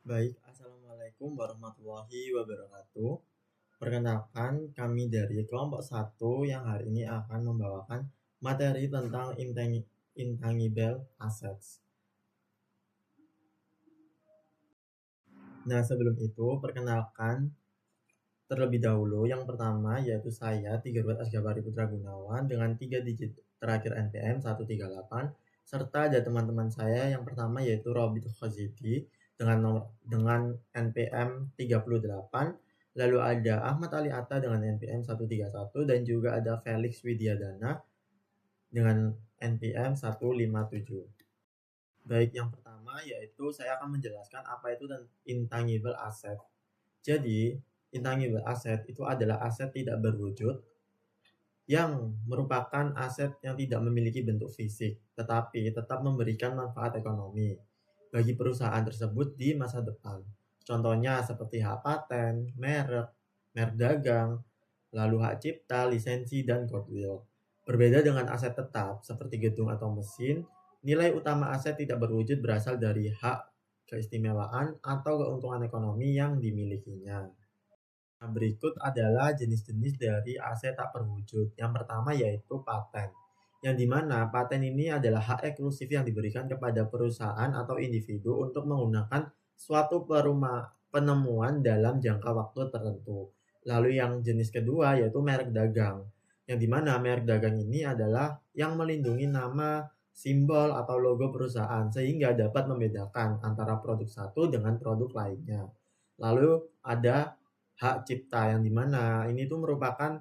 Baik, Assalamualaikum warahmatullahi wabarakatuh. Perkenalkan, kami dari kelompok 1 yang hari ini akan membawakan materi tentang intangible assets. Nah, sebelum itu, perkenalkan terlebih dahulu. Yang pertama yaitu saya, Tigor Asgafari Putra Gunawan, dengan 3 digit terakhir NPM 138, serta ada teman-teman saya yang pertama yaitu Robit Khozidi dengan NPM 38, lalu ada Ahmad Ali Atta dengan NPM 131, dan juga ada Felix Widyadana dengan NPM 157. Baik, yang pertama yaitu saya akan menjelaskan apa itu intangible asset. Jadi, intangible asset itu adalah aset tidak berwujud yang merupakan aset yang tidak memiliki bentuk fisik, tetapi tetap memberikan manfaat ekonomi bagi perusahaan tersebut di masa depan. Contohnya seperti hak paten, merek dagang, lalu hak cipta, lisensi, dan goodwill. Berbeda dengan aset tetap seperti gedung atau mesin, nilai utama aset tidak berwujud berasal dari hak keistimewaan atau keuntungan ekonomi yang dimilikinya. Nah, berikut adalah jenis-jenis dari aset tak berwujud. Yang pertama yaitu paten, yang dimana paten ini adalah hak eksklusif yang diberikan kepada perusahaan atau individu untuk menggunakan suatu penemuan dalam jangka waktu tertentu. Lalu yang jenis kedua yaitu merek dagang, yang dimana merek dagang ini adalah yang melindungi nama, simbol, atau logo perusahaan sehingga dapat membedakan antara produk satu dengan produk lainnya. Lalu ada hak cipta, yang dimana ini tuh merupakan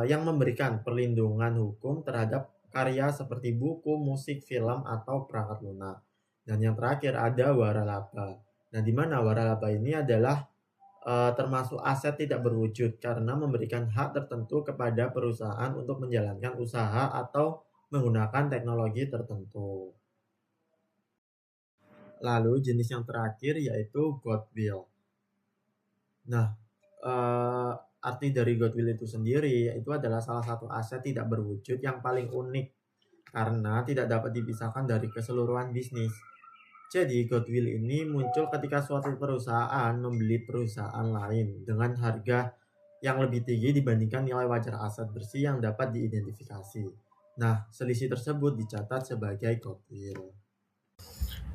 yang memberikan perlindungan hukum terhadap karya seperti buku, musik, film, atau perangkat lunak. Dan yang terakhir ada waralaba. Nah, di mana waralaba ini adalah termasuk aset tidak berwujud karena memberikan hak tertentu kepada perusahaan untuk menjalankan usaha atau menggunakan teknologi tertentu. Lalu jenis yang terakhir yaitu goodwill. Nah, arti dari goodwill itu sendiri itu adalah salah satu aset tidak berwujud yang paling unik karena tidak dapat dipisahkan dari keseluruhan bisnis. Jadi, goodwill ini muncul ketika suatu perusahaan membeli perusahaan lain dengan harga yang lebih tinggi dibandingkan nilai wajar aset bersih yang dapat diidentifikasi. Nah, selisih tersebut dicatat sebagai goodwill.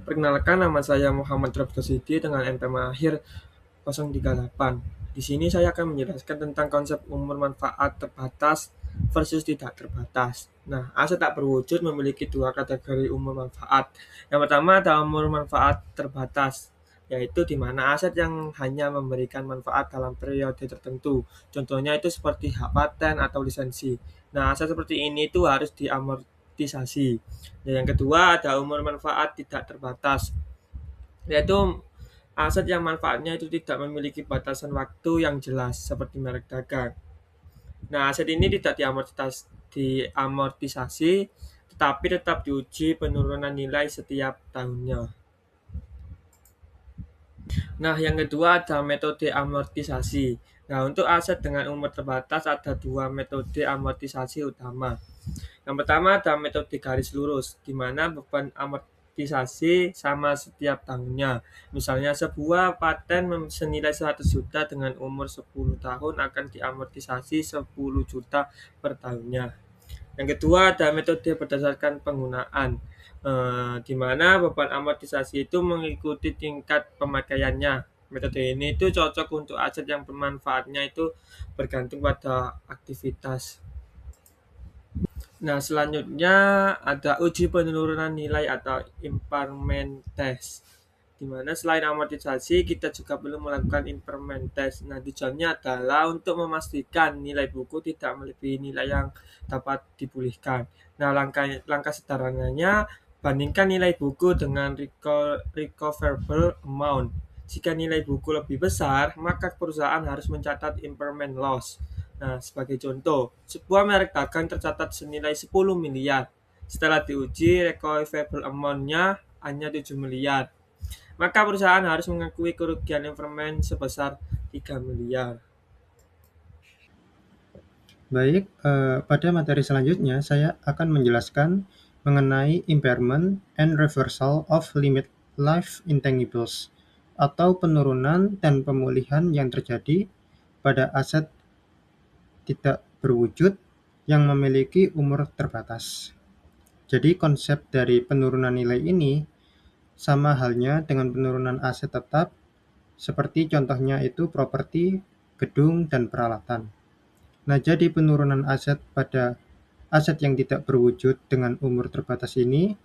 Perkenalkan, nama saya Muhammad Robdosidi dengan NPM akhir 038. Di sini saya akan menjelaskan tentang konsep umur manfaat terbatas versus tidak terbatas. Nah, aset tak berwujud memiliki dua kategori umur manfaat. Yang pertama ada umur manfaat terbatas, yaitu di mana aset yang hanya memberikan manfaat dalam periode tertentu. Contohnya itu seperti hak paten atau lisensi. Nah, aset seperti ini itu harus diamortisasi. Dan yang kedua ada umur manfaat tidak terbatas, yaitu aset yang manfaatnya itu tidak memiliki batasan waktu yang jelas seperti merek dagang. Nah, aset ini tidak diamortisasi, tetapi tetap diuji penurunan nilai setiap tahunnya. Nah, yang kedua ada metode amortisasi. Nah, untuk aset dengan umur terbatas ada dua metode amortisasi utama. Yang pertama ada metode garis lurus, di mana beban amortisasi sama setiap tahunnya. Misalnya sebuah paten senilai 100 juta dengan umur 10 tahun akan diamortisasi 10 juta per tahunnya. Yang kedua ada metode berdasarkan penggunaan, di mana beban amortisasi itu mengikuti tingkat pemakaiannya. Metode ini itu cocok untuk aset yang bermanfaatnya itu bergantung pada aktivitas. Nah, selanjutnya ada uji penurunan nilai atau impairment test, di mana selain amortisasi kita juga perlu melakukan impairment test. Nah, tujuannya adalah untuk memastikan nilai buku tidak melebihi nilai yang dapat dipulihkan. Nah, langkah sederhananya bandingkan nilai buku dengan recoverable amount. Jika nilai buku lebih besar, maka perusahaan harus mencatat impairment loss. Nah, sebagai contoh, sebuah merek dagang tercatat senilai 10 miliar. Setelah diuji, recoverable amount-nya hanya 7 miliar. Maka perusahaan harus mengakui kerugian impairment sebesar 3 miliar. Baik, pada materi selanjutnya saya akan menjelaskan mengenai impairment and reversal of limit life intangibles. atau penurunan dan pemulihan yang terjadi pada aset tidak berwujud yang memiliki umur terbatas. Jadi konsep dari penurunan nilai ini sama halnya dengan penurunan aset tetap, seperti contohnya itu properti, gedung, dan peralatan. Nah, jadi penurunan aset pada aset yang tidak berwujud dengan umur terbatas ini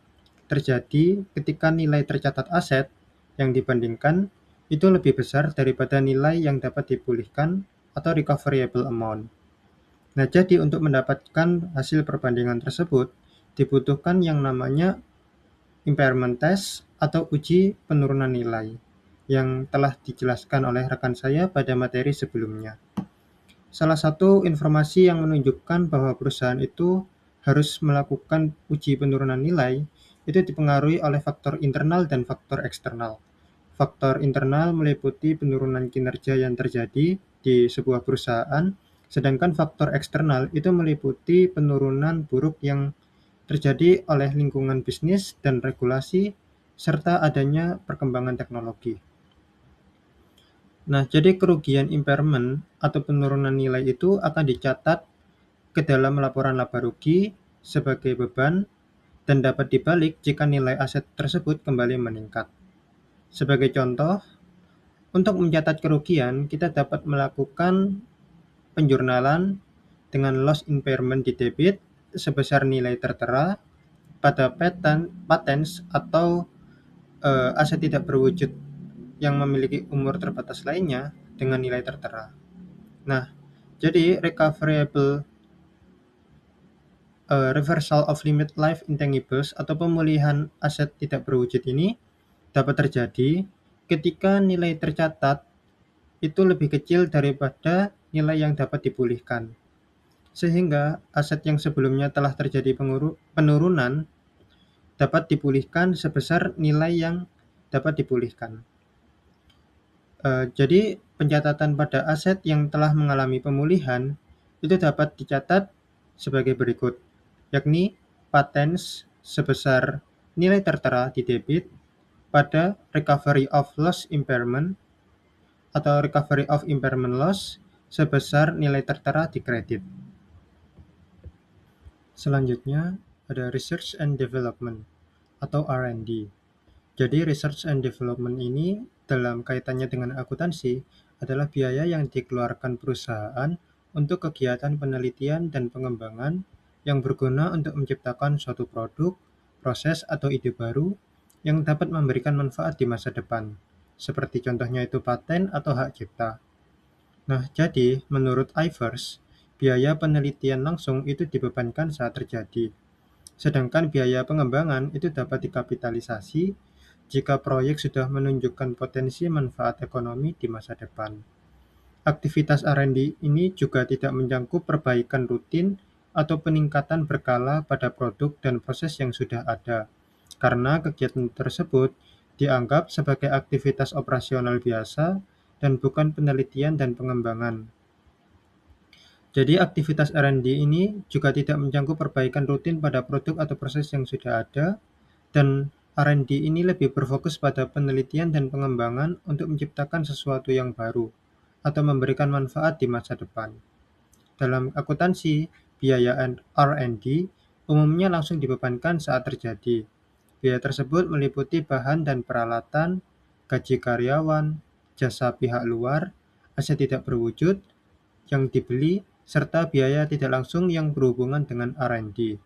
terjadi ketika nilai tercatat aset yang dibandingkan itu lebih besar daripada nilai yang dapat dipulihkan atau recoverable amount. Nah, jadi untuk mendapatkan hasil perbandingan tersebut, dibutuhkan yang namanya impairment test atau uji penurunan nilai yang telah dijelaskan oleh rekan saya pada materi sebelumnya. Salah satu informasi yang menunjukkan bahwa perusahaan itu harus melakukan uji penurunan nilai itu dipengaruhi oleh faktor internal dan faktor eksternal. Faktor internal meliputi penurunan kinerja yang terjadi di sebuah perusahaan, sedangkan faktor eksternal itu meliputi penurunan buruk yang terjadi oleh lingkungan bisnis dan regulasi, serta adanya perkembangan teknologi. Nah, jadi kerugian impairment atau penurunan nilai itu akan dicatat ke dalam laporan laba rugi sebagai beban dan dapat dibalik jika nilai aset tersebut kembali meningkat. Sebagai contoh, untuk mencatat kerugian, kita dapat melakukan penjurnalan dengan loss impairment di debit sebesar nilai tertera pada patents atau aset tidak berwujud yang memiliki umur terbatas lainnya dengan nilai tertera. Nah, jadi recoverable reversal of limit life intangibles atau pemulihan aset tidak berwujud ini dapat terjadi ketika nilai tercatat itu lebih kecil daripada nilai yang dapat dipulihkan. Sehingga aset yang sebelumnya telah terjadi penurunan dapat dipulihkan sebesar nilai yang dapat dipulihkan. Jadi pencatatan pada aset yang telah mengalami pemulihan itu dapat dicatat sebagai berikut, yakni patents sebesar nilai tertera di debit pada recovery of loss impairment atau recovery of impairment loss sebesar nilai tertera di kredit. Selanjutnya ada research and development atau R&D. Jadi research and development ini dalam kaitannya dengan akuntansi adalah biaya yang dikeluarkan perusahaan untuk kegiatan penelitian dan pengembangan yang berguna untuk menciptakan suatu produk, proses, atau ide baru yang dapat memberikan manfaat di masa depan, seperti contohnya itu paten atau hak cipta. Nah, jadi menurut Ivers, biaya penelitian langsung itu dibebankan saat terjadi, sedangkan biaya pengembangan itu dapat dikapitalisasi jika proyek sudah menunjukkan potensi manfaat ekonomi di masa depan. Aktivitas R&D ini juga tidak mencakup perbaikan rutin atau peningkatan berkala pada produk dan proses yang sudah ada, karena kegiatan tersebut dianggap sebagai aktivitas operasional biasa dan bukan penelitian dan pengembangan. Jadi aktivitas R&D ini juga tidak mencakup perbaikan rutin pada produk atau proses yang sudah ada, dan R&D ini lebih berfokus pada penelitian dan pengembangan untuk menciptakan sesuatu yang baru atau memberikan manfaat di masa depan. Dalam akuntansi, biaya R&D umumnya langsung dibebankan saat terjadi. Biaya tersebut meliputi bahan dan peralatan, gaji karyawan, jasa pihak luar, aset tidak berwujud yang dibeli, serta biaya tidak langsung yang berhubungan dengan R&D.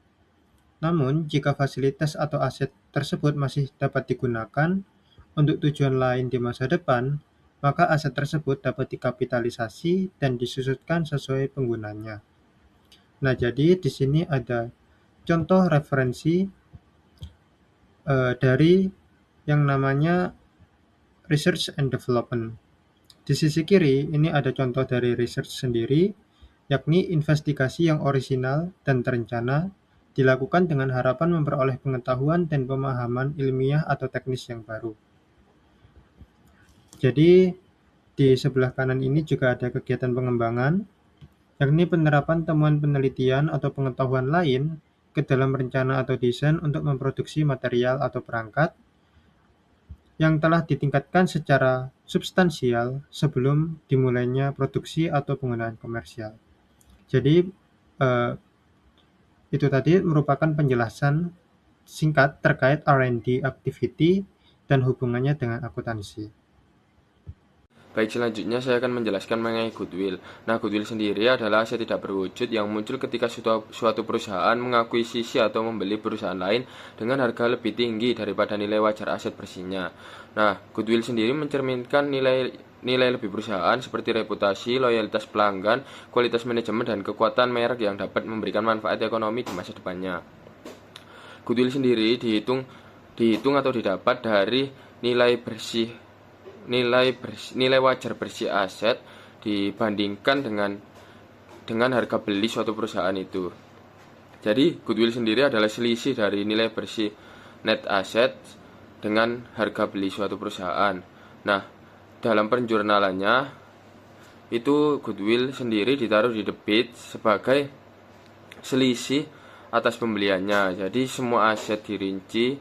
Namun, jika fasilitas atau aset tersebut masih dapat digunakan untuk tujuan lain di masa depan, maka aset tersebut dapat dikapitalisasi dan disusutkan sesuai penggunanya. Nah, jadi di sini ada contoh referensi dari yang namanya research and development. Di sisi kiri, ini ada contoh dari research sendiri, yakni investigasi yang orisinal dan terencana dilakukan dengan harapan memperoleh pengetahuan dan pemahaman ilmiah atau teknis yang baru. Jadi di sebelah kanan ini juga ada kegiatan pengembangan, yakni penerapan temuan penelitian atau pengetahuan lain ke dalam rencana atau desain untuk memproduksi material atau perangkat. yang telah ditingkatkan secara substansial sebelum dimulainya produksi atau penggunaan komersial. Jadi itu tadi merupakan penjelasan singkat terkait R&D activity dan hubungannya dengan akuntansi. Baik, selanjutnya saya akan menjelaskan mengenai goodwill. Nah, goodwill sendiri adalah aset tidak berwujud yang muncul ketika suatu perusahaan mengakuisisi atau membeli perusahaan lain dengan harga lebih tinggi daripada nilai wajar aset bersihnya. Nah, goodwill sendiri mencerminkan nilai lebih perusahaan seperti reputasi, loyalitas pelanggan, kualitas manajemen, dan kekuatan merek yang dapat memberikan manfaat ekonomi di masa depannya. Goodwill sendiri dihitung atau didapat dari nilai wajar bersih aset dibandingkan dengan harga beli suatu perusahaan itu. Jadi, goodwill sendiri adalah selisih dari nilai bersih net asset dengan harga beli suatu perusahaan. Nah, dalam penjurnalannya itu goodwill sendiri ditaruh di debit sebagai selisih atas pembeliannya. Jadi semua aset dirinci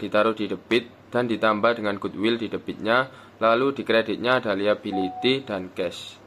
ditaruh di debit dan ditambah dengan goodwill di debitnya, lalu di kreditnya ada liability dan cash.